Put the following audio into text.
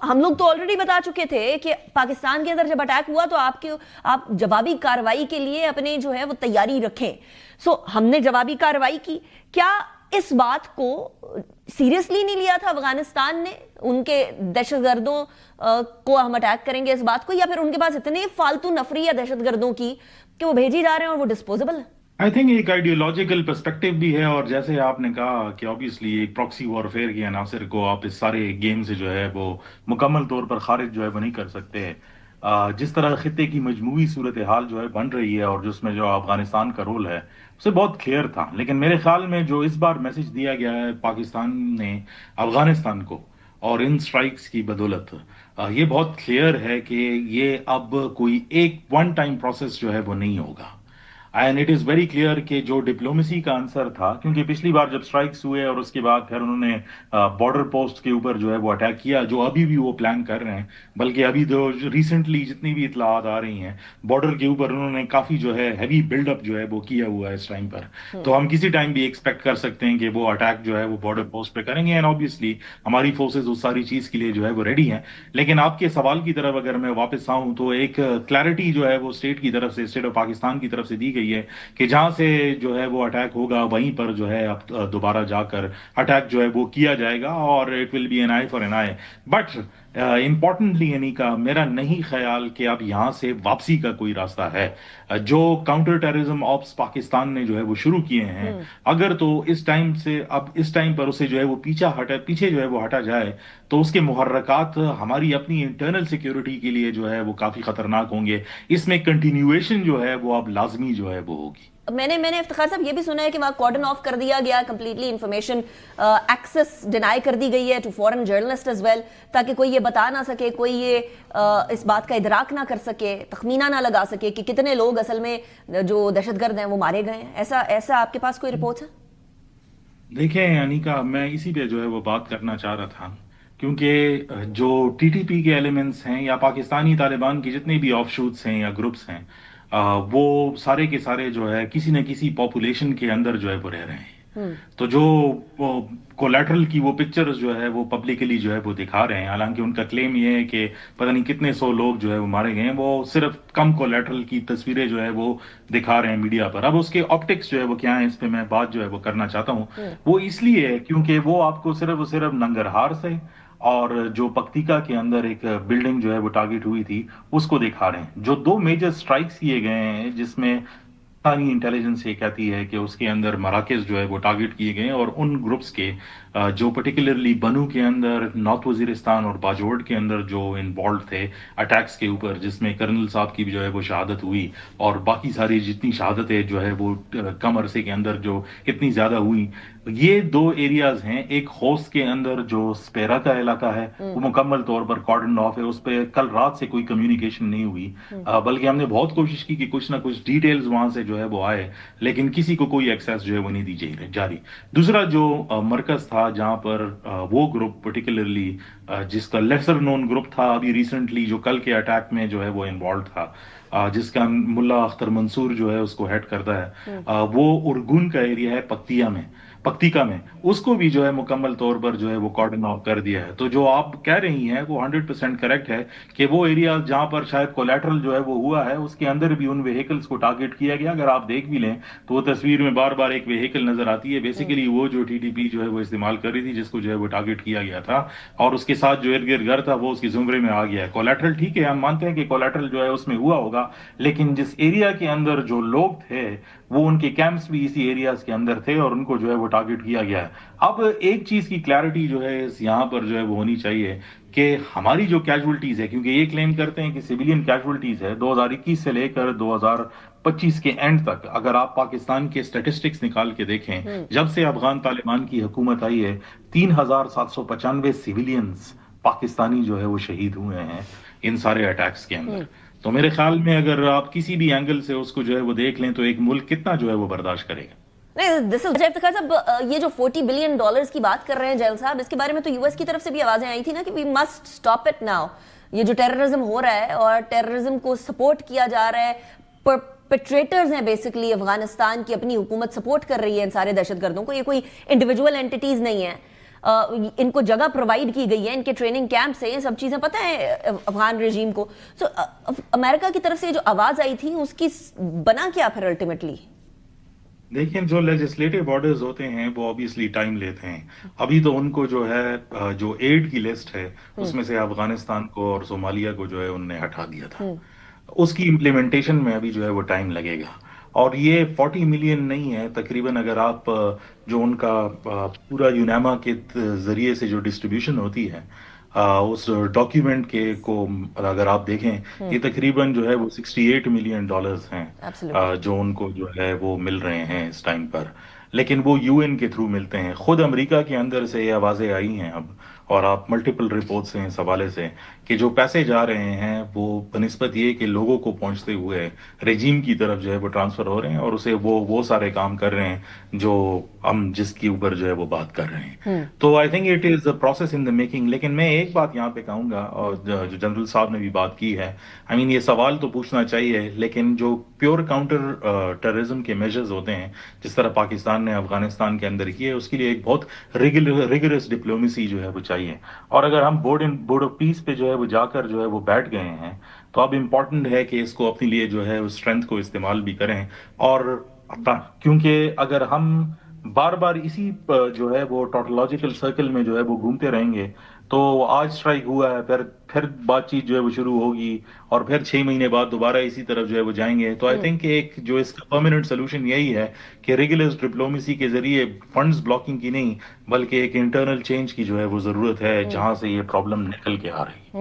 ہم لوگ تو آلریڈی بتا چکے تھے کہ پاکستان کے اندر جب اٹیک ہوا تو آپ جوابی کارروائی کے لیے اپنے جو ہے وہ تیاری رکھیں. ہم نے جوابی کارروائی کی. کیا اس بات کو سیریسلی نہیں لیا تھا افغانستان نے, ان کے دہشت گردوں کو ہم اٹیک کریں گے اس بات کو, یا پھر ان کے پاس اتنے فالتو نفری یا دہشت گردوں کی کہ وہ بھیجی جا رہے ہیں اور وہ ڈسپوزیبل ہیں؟ آئی تھنک ایک آئیڈیولوجیکل پرسپیکٹو بھی ہے، اور جیسے آپ نے کہا کہ آبویسلی ایک پراکسی وارفیئر کے عناصر کو آپ اس سارے گیم سے جو ہے وہ مکمل طور پر خارج جو ہے وہ نہیں کر سکتے. جس طرح خطے کی مجموعی صورتحال جو ہے بن رہی ہے اور جس میں جو افغانستان کا رول ہے اسے بہت کلیئر تھا، لیکن میرے خیال میں جو اس بار میسج دیا گیا ہے پاکستان نے افغانستان کو اور ان سٹرائکس کی بدولت، یہ بہت کلیئر ہے کہ یہ اب کوئی ایک ون ٹائم پروسیس جو ہے وہ نہیں ہوگا. And it is very clear کہ جو ڈپلومیسی کا آنسر تھا، کیونکہ پچھلی بار جب سٹرائکس ہوئے اور اس کے بعد پھر انہوں نے بارڈر پوسٹ کے اوپر جو ہے وہ اٹیک کیا، جو ابھی بھی وہ پلان کر رہے ہیں، بلکہ ابھی جو ریسنٹلی جتنی بھی اطلاعات آ رہی ہیں بارڈر کے اوپر انہوں نے کافی جو ہے ہیوی بلڈ اپ جو ہے وہ کیا ہوا ہے اس ٹائم پر. تو ہم کسی ٹائم بھی ایکسپیکٹ کر سکتے ہیں کہ وہ اٹیک جو ہے وہ بارڈر پوسٹ پہ کریں گے، اینڈ آبویسلی ہماری فورسز اس ساری چیز کے لیے جو ہے وہ ریڈی ہیں. لیکن آپ کے سوال کی طرف اگر میں واپس آؤں تو ایک کلیئرٹی جو ہے وہ اسٹیٹ کی طرف سے، اسٹیٹ آف پاکستان کی طرف سے دی گئی ہے کہ جہاں سے جو ہے وہ اٹیک ہوگا وہیں پر جو ہے اب دوبارہ جا کر اٹیک جو ہے وہ کیا جائے گا، اور it will be N I for N I. But importantly یعنی کا میرا نہیں خیال کہ اب یہاں سے واپسی کا کوئی راستہ ہے. جو کاؤنٹر ٹیررزم آپس پاکستان نے جو ہے وہ شروع کیے ہیں، اگر تو اس ٹائم سے اب اس ٹائم پر اسے جو ہے وہ پیچھے جو ہے وہ ہٹا جائے تو اس کے محرکات ہماری اپنی انٹرنل سیکیورٹی کے لیے جو ہے وہ کافی خطرناک ہوں گے. اس میں کنٹینیویشن جو ہے وہ اب لازمی جو ہے وہ ہوگی. میں نے افتخار صاحب یہ بھی سنا ہے کہ وہاں کارڈن آف کر دیا گیا کمپلیٹلی، انفارمیشن ایکسس ڈینائی کر دی گئی ہے to foreign journalist as well, تاکہ کوئی یہ بتا نہ سکے، کوئی یہ اس بات کا ادراک نہ کر سکے، تخمینہ نہ لگا سکے کہ کتنے لوگ اصل میں جو دہشت گرد ہیں وہ مارے گئے ہیں. ایسا آپ کے پاس کوئی رپورٹس ہیں؟ دیکھیں انیکا، میں اسی پہ جو ہے وہ بات کرنا چاہ رہا تھا، کیونکہ جو ٹی ٹی پی کے ایلیمنٹس ہیں یا پاکستانی طالبان کی جتنے بھی آف شوٹس ہیں یا گروپس ہیں، وہ سارے کے سارے جو ہے کسی نہ کسی پاپولیشن کے اندر جو ہے وہ رہ رہے ہیں. تو جو کولیٹرل کی وہ پکچرز جو ہے وہ پبلکلی جو ہے وہ دکھا رہے ہیں، حالانکہ ان کا کلیم یہ ہے کہ پتہ نہیں کتنے سو لوگ جو ہے وہ مارے گئے ہیں، وہ صرف کم کولیٹرل کی تصویریں جو ہے وہ دکھا رہے ہیں میڈیا پر. اب اس کے آپٹکس جو ہے وہ کیا ہیں، اس پہ میں بات جو ہے وہ کرنا چاہتا ہوں. وہ اس لیے ہے کیونکہ وہ آپ کو صرف ننگرہار سے اور جو پکتیکا کے اندر ایک بلڈنگ جو ہے وہ ٹارگٹ ہوئی تھی اس کو دکھا رہے ہیں. جو دو میجر سٹرائکس کیے گئے ہیں جس میں پاکستانی انٹیلیجنس یہ کہتی ہے کہ اس کے اندر مراکز جو ہے وہ ٹارگٹ کیے گئے ہیں، اور ان گروپس کے جو پرٹیکولرلی بنو کے اندر، نارتھ وزیرستان اور باجوڑ کے اندر جو انوالوڈ تھے اٹیکس کے اوپر، جس میں کرنل صاحب کی بھی جو ہے وہ شہادت ہوئی، اور باقی ساری جتنی شہادتیں جو ہے وہ کم عرصے کے اندر جو اتنی زیادہ ہوئی. یہ دو ایریاز ہیں. ایک خوست کے اندر جو سپیرا کا علاقہ ہے وہ مکمل طور پر کارڈن آف ہے، اس پہ کل رات سے کوئی کمیونیکیشن نہیں ہوئی، بلکہ ہم نے بہت کوشش کی کہ کچھ نہ کچھ ڈیٹیلز وہاں سے جو ہے وہ آئے، لیکن کسی کو کوئی ایکسیس جو ہے وہ نہیں دی جاری. دوسرا جو مرکز تھا جہاں پر وہ گروپ پرٹیکولرلی جس کا لیسر نون گروپ تھا ابھی ریسنٹلی جو کل کے اٹیک میں جو ہے وہ انوالوڈ تھا، جس کا ملا اختر منصور جو ہے اس کو ہیڈ کرتا ہے، وہ ارگون کا ایریا ہے پکتیکا میں، اس کو بھی جو ہے مکمل طور پر جو ہے وہ کارڈن آف کر دیا ہے. تو جو آپ کہہ رہی ہیں وہ 100% کریکٹ ہے کہ وہ ایریا جہاں پر شاید کولیٹرل جو ہے وہ ہوا ہے اس کے اندر بھی ان وہیکلز کو ٹارگٹ کیا گیا. اگر آپ دیکھ بھی لیں تو وہ تصویر میں بار بار ایک وہیکل نظر آتی ہے، بیسیکلی وہ جو ٹی ٹی پی جو ہے وہ استعمال کر رہی تھی جس کو جو ہے وہ ٹارگٹ کیا گیا تھا، اور اس کے ساتھ جو ارد گرد گھر تھا وہ اس کے زمرے میں آ گیا ہے. کولیٹرل ٹھیک ہے، ہم مانتے ہیں کہ کولیٹرل جو ہے اس میں ہوا ہوگا، لیکن جس ایریا کے اندر جو لوگ تھے وہ ان کے کیمپس بھی اسی ایریاز کے اندر تھے اور ان کو جو ہے وہ ٹارگٹ کیا گیا ہے. اب ایک چیز کی کلیئرٹی جو ہے یہاں پر جو ہے وہ ہونی چاہیے کہ ہماری جو کیجولٹیز ہے، کیونکہ یہ کلیم کرتے ہیں کہ سویلین کیجولٹیز ہے 2021 سے لے کر 2025 کے اینڈ تک، اگر آپ پاکستان کے سٹیٹسٹکس نکال کے دیکھیں، جب سے افغان طالبان کی حکومت آئی ہے 3795 سویلینز پاکستانی جو ہے وہ شہید ہوئے ہیں ان سارے اٹیکس کے اندر. تو میرے خیال میں اگر آپ کسی بھی اینگل سے اس کو جو ہے وہ دیکھ لیں تو ایک ملک کتنا جو ہے وہ برداشت کرے گا. نہیں، افتخار صاحب یہ جو $40 بلین کی بات کر رہے ہیں جیل صاحب، اس کے بارے میں تو یو ایس کی طرف سے بھی آوازیں آئی تھی نا کہ we must stop it now. یہ جو ٹیررزم ہو رہا ہے اور ٹیررزم کو سپورٹ کیا جا رہا ہے، پرپیٹریٹرز ہیں بیسیکلی، افغانستان کی اپنی حکومت سپورٹ کر رہی ہے ان سارے دہشت گردوں کو، یہ کوئی انڈیویجول اینٹیز نہیں ہیں. ان کو جگہ پرووائڈ کی گئی ہے، ان کے ٹریننگ کیمپ سے، یہ سب چیزیں پتہ ہے افغان رژیم کو. سو امریکہ کی طرف سے جو آواز آئی تھی اس کی بنا کیا پھر الٹیمیٹلی؟ دیکھیں جو لیجسلیٹو آرڈرز ہوتے ہیں وہ obviously ٹائم لیتے ہیں. ابھی تو ان کو جو ہے جو ایڈ کی لسٹ ہے اس میں سے افغانستان کو اور صومالیہ کو جو ہے ان نے ہٹا دیا تھا. اس کی امپلیمنٹیشن میں ابھی جو ہے وہ ٹائم لگے گا. اور یہ 40 ملین نہیں ہے تقریباً. اگر آپ جو ان کا پورا یونیما کے ذریعے سے جو ڈسٹریبیوشن ہوتی ہے اس ڈاکیومنٹ کے کو اگر آپ دیکھیں یہ تقریباً جو ہے وہ $68 ملین ہیں جو ان کو جو ہے وہ مل رہے ہیں اس ٹائم پر. لیکن وہ یو این کے تھرو ملتے ہیں. خود امریکہ کے اندر سے یہ آوازیں آئی ہیں اب، اور آپ ملٹیپل رپورٹس ہیں اس حوالے سے کہ جو پیسے جا رہے ہیں وہ بنسبت یہ کہ لوگوں کو پہنچتے ہوئے رجیم کی طرف جو ہے وہ ٹرانسفر ہو رہے ہیں، اور اسے وہ سارے کام کر رہے ہیں جو ہم جس کے اوپر جو ہے وہ بات کر رہے ہیں. تو I think it is a process in the making. لیکن میں ایک بات یہاں پہ کہوں گا، اور جو جنرل صاحب نے بھی بات کی ہے، آئی مین یہ سوال تو پوچھنا چاہیے، لیکن جو پیور کاؤنٹر ٹیررزم کے میجرز ہوتے ہیں جس طرح پاکستان نے افغانستان کے اندر کیے، اس کے لیے ایک بہت ریگرس ڈپلومیسی جو ہے وہ چاہیے. اور اگر ہم بورڈ آف پیس پہ جو ہے وہ جا کر جو ہے وہ بیٹھ گئے ہیں تو اب امپورٹنٹ ہے کہ اس کو اپنے لیے جو ہے اسٹرینتھ کو استعمال بھی کریں. اور کیونکہ اگر ہم بار بار اسی جو ہے وہ ٹوٹولوجیکل سرکل میں جو ہے وہ گھومتے رہیں گے تو آج اسٹرائک ہوا ہے، پھر بات چیت جو ہے وہ شروع ہوگی، اور پھر 6 مہینے بعد دوبارہ اسی طرف جو ہے وہ جائیں گے. تو آئی تھنک ایک جو اس کا پرماننٹ سولوشن یہی ہے کہ ریگولر ڈپلومیسی کے ذریعے فنڈز بلاکنگ کی نہیں بلکہ ایک انٹرنل چینج کی جو ہے وہ ضرورت ہے جہاں سے یہ پرابلم نکل کے آ رہی ہے.